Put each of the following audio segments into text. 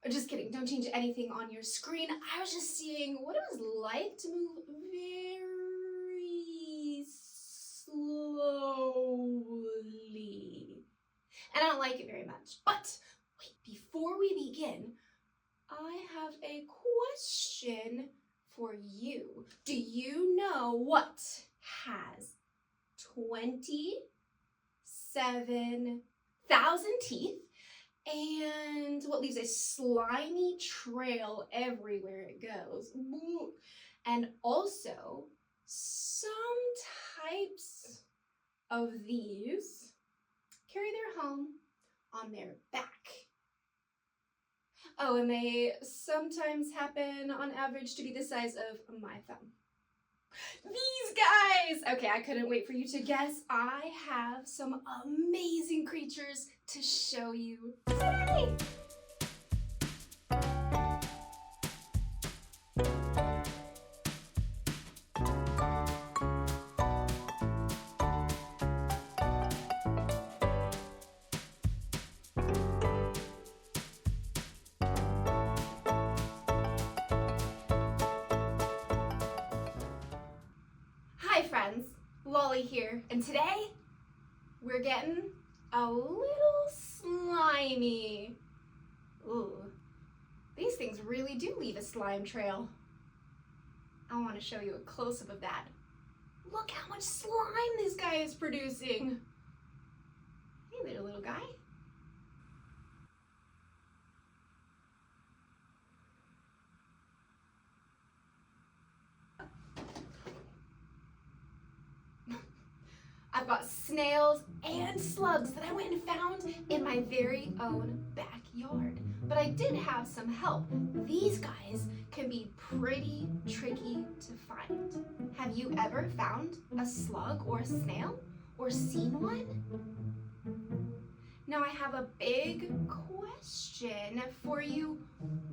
Just kidding, don't change anything on your screen. I was just seeing what it was like to move very slowly. And I don't like it very much. But wait, before we begin, I have a question for you. Do you know what has 27,000 teeth and what leaves a slimy trail everywhere it goes? And also, some types of these carry their home on their back. Oh, and they sometimes happen on average to be the size of my thumb. These guys! Okay, I couldn't wait for you to guess. I have some amazing creatures to show you today. Hi friends, Lolli here, and today we're getting a little slimy. Ooh, these things really do leave a slime trail. I want to show you a close-up of that. Look how much slime this guy is producing. Hey there, little guy. I've got snails and slugs that I went and found in my very own backyard. But I did have some help. These guys can be pretty tricky to find. Have you ever found a slug or a snail or seen one? Now I have a big question for you.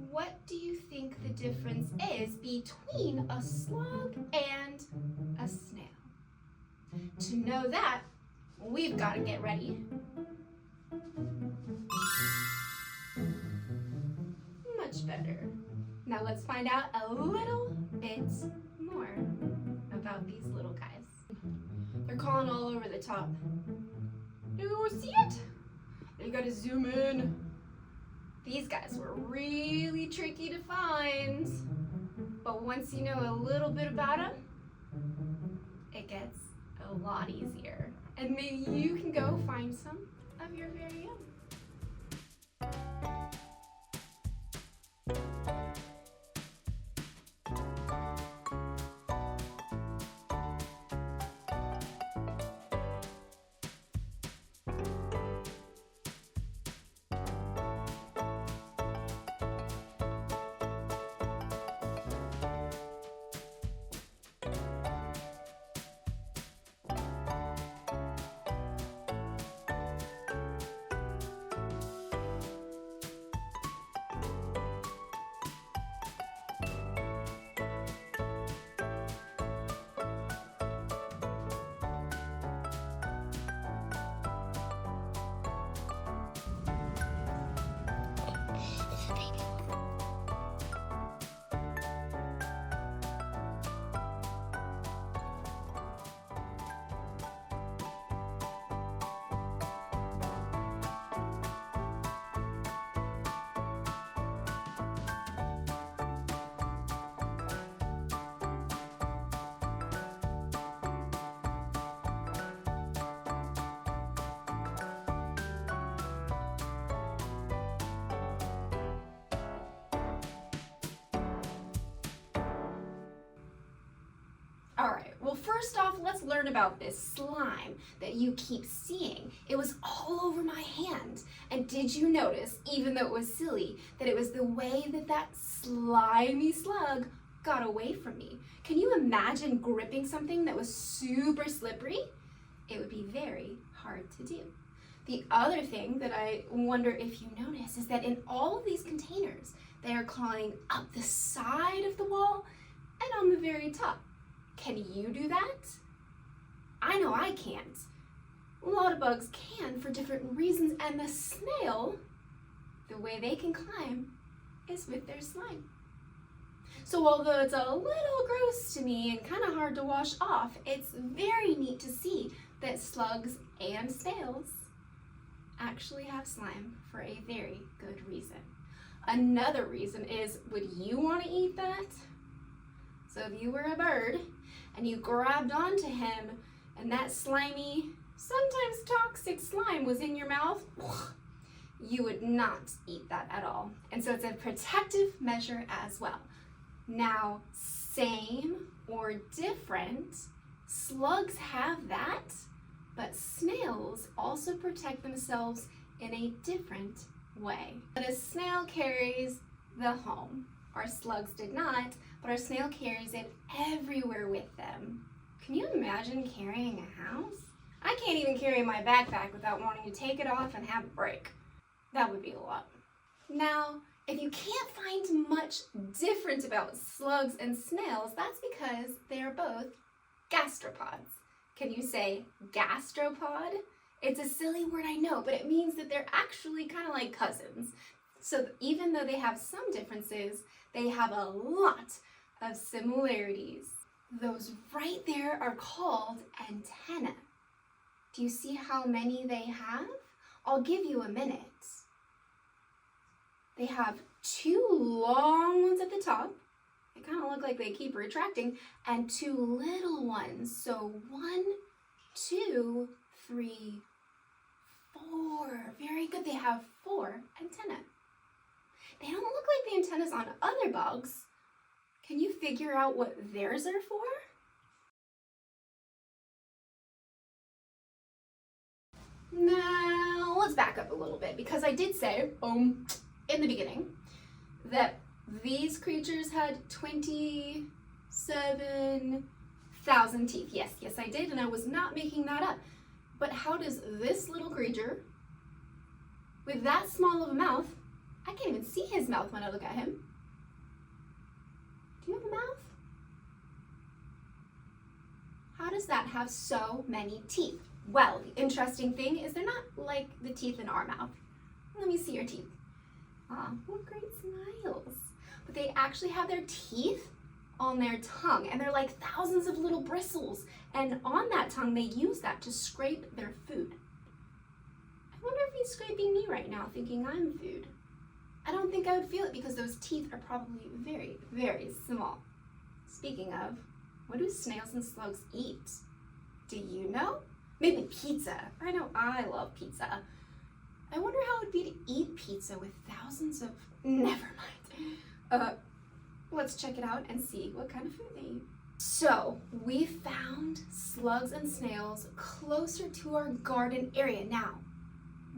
What do you think the difference is between a slug and a snail? To know that, we've got to get ready. Much better. Now let's find out a little bit more about these little guys. They're crawling all over the top. You see it? You gotta zoom in. These guys were really tricky to find. But once you know a little bit about them, it gets a lot easier. And maybe you can go find some of your very own. Alright, well first off, let's learn about this slime that you keep seeing. It was all over my hand. And did you notice, even though it was silly, that it was the way that that slimy slug got away from me? Can you imagine gripping something that was super slippery? It would be very hard to do. The other thing that I wonder if you notice is that in all of these containers, they are clawing up the side of the wall and on the very top. Can you do that? I know I can't. A lot of bugs can for different reasons, and the snail, the way they can climb is with their slime. So although it's a little gross to me and kind of hard to wash off, it's very neat to see that slugs and snails actually have slime for a very good reason. Another reason is, would you want to eat that? So if you were a bird and you grabbed onto him and that slimy, sometimes toxic slime was in your mouth, you would not eat that at all. And so it's a protective measure as well. Now, same or different, slugs have that, but snails also protect themselves in a different way. But a snail carries the home. Our slugs did not, but our snail carries it everywhere with them. Can you imagine carrying a house? I can't even carry my backpack without wanting to take it off and have a break. That would be a lot. Now, if you can't find much different about slugs and snails, that's because they are both gastropods. Can you say gastropod? It's a silly word, I know, but it means that they're actually kind of like cousins. So even though they have some differences, they have a lot of similarities. Those right there are called antennae. Do you see how many they have? I'll give you a minute. They have two long ones at the top. They kind of look like they keep retracting, and two little ones. So 1, 2, 3, 4. Very good. They have 4 antennae. They don't look like the antennas on other bugs. Can you figure out what theirs are for? Now, let's back up a little bit, because I did say, in the beginning, that these creatures had 27,000 teeth. Yes, I did, and I was not making that up. But how does this little creature, with that small of a mouth, I can't even see his mouth when I look at him. Do you have a mouth? How does that have so many teeth? Well, the interesting thing is they're not like the teeth in our mouth. Let me see your teeth. What great smiles. But they actually have their teeth on their tongue, and they're like thousands of little bristles. And on that tongue, they use that to scrape their food. I wonder if he's scraping me right now, thinking I'm food. I don't think I would feel it because those teeth are probably very, very small. Speaking of, what do snails and slugs eat? Do you know? Maybe pizza. I know I love pizza. I wonder how it would be to eat pizza with thousands of... Never mind. Let's check it out and see what kind of food they eat. So, we found slugs and snails closer to our garden area. Now,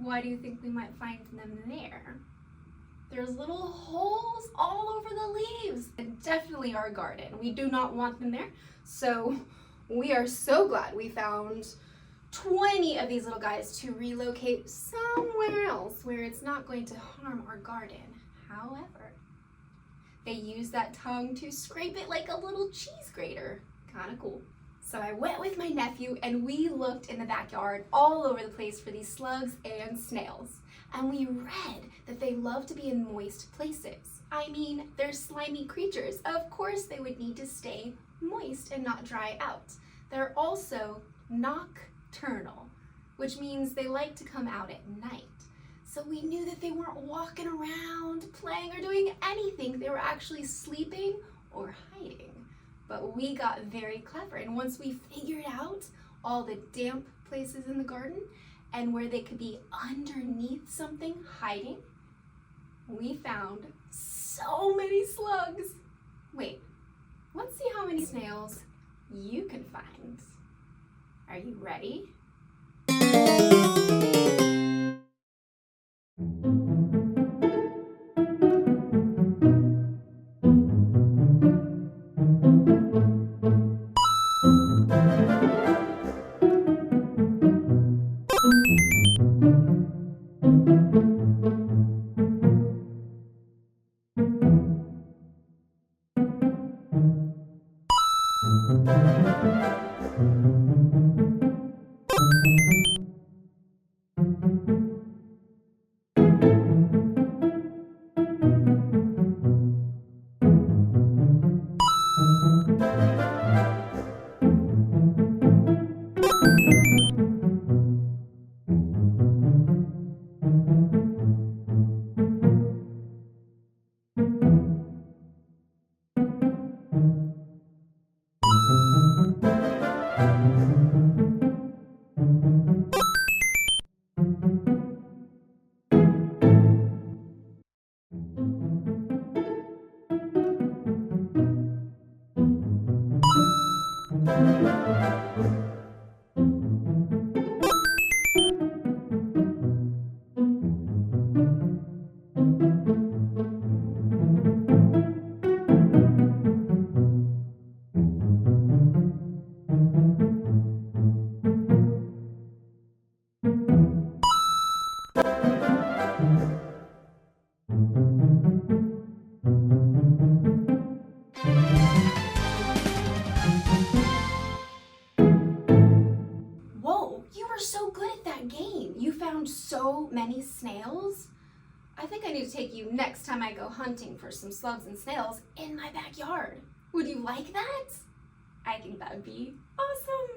why do you think we might find them there? There's little holes all over the leaves. And definitely our garden. We do not want them there. So, we are so glad we found 20 of these little guys to relocate somewhere else where it's not going to harm our garden. However, they use that tongue to scrape it like a little cheese grater. Kind of cool. So I went with my nephew and we looked in the backyard all over the place for these slugs and snails. And we read that they love to be in moist places. I mean, they're slimy creatures. Of course they would need to stay moist and not dry out. They're also nocturnal, which means they like to come out at night. So we knew that they weren't walking around, playing, or doing anything. They were actually sleeping or hiding. But we got very clever, and once we figured out all the damp places in the garden and where they could be underneath something hiding, we found so many slugs. Wait, let's see how many snails you can find. Are you ready? Whoa, you were so good at that game. You found so many snails. I think I need to take you next time I go hunting for some slugs and snails in my backyard. Would you like that? I think that would be awesome.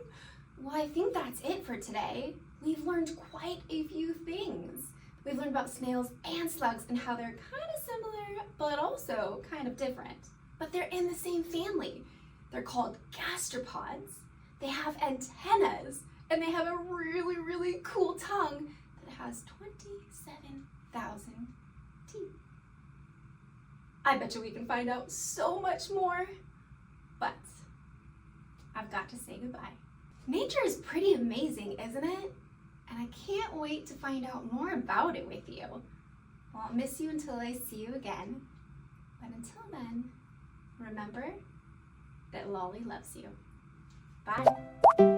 Well, I think that's it for today. We've learned quite a few things. We've learned about snails and slugs and how they're kind of similar, but also kind of different. But they're in the same family. They're called gastropods. They have antennas, and they have a really, really cool tongue that has 27,000 teeth. I bet you we can find out so much more, but I've got to say goodbye. Nature is pretty amazing, isn't it? And I can't wait to find out more about it with you. Well, I'll miss you until I see you again. But until then, remember that Lolli loves you. Bye.